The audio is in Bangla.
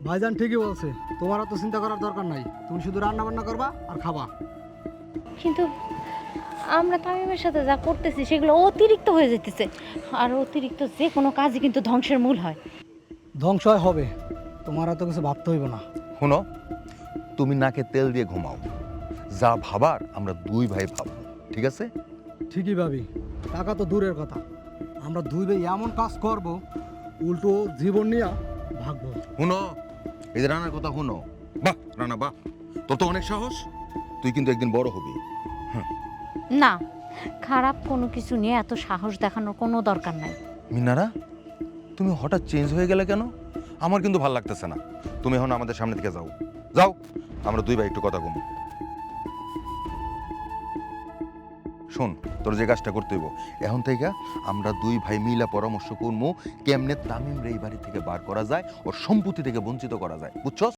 ভাইজান ঠিকই বলছে, তোমার তো চিন্তা করার দরকার নাই, তুমি শুধু রান্না বান্না করবা আর খাবা। কিন্তু আমরা তামিমের সাথে যা করতেছি সেগুলো অতিরিক্ত হয়ে যেতেছে, আর অতিরিক্ত যে কোনো কাজই কিন্তু ধ্বংসের মূল হয়। ধ্বংস হবে, তোমার এত কিছু ভাবতে হইব না। শোনো, তুমি নাকে তেল দিয়ে ঘুমাও, যা ভাবার আমরা দুই ভাই ভাববো, ঠিক আছে? ঠিকই ভাবি, টাকা তো দূরের কথা, আমরা দুই ভাই এমন কাজ করব, উল্টো জীবন নিয়ে ভাগবো। শুনো, এই যে রানার কথা শুনো। বাহ রানা বাহ, তোর তো অনেক সাহস, তুই কিন্তু একদিন বড় হবি। না, খারাপ কোনো কিছু নিয়ে এত সাহস দেখানোর কোনো দরকার নাই। মিনারা, তুমি হঠাৎ চেঞ্জ হয়ে গেলে কেন? আমার কিন্তু ভালো লাগতেছে না। তুমি এখন আমাদের সামনে থেকে যাও, যাও, আমরা দুই ভাই একটু কথা কম। শোন, তোর যে কাজটা করতে হইব, এখন থেকে আমরা দুই ভাই মিলা পরামর্শ করবো কেমনে তামিম রে এই বাড়ি থেকে বার করা যায়, ওর সম্পত্তি থেকে বঞ্চিত করা যায়, বুঝছস?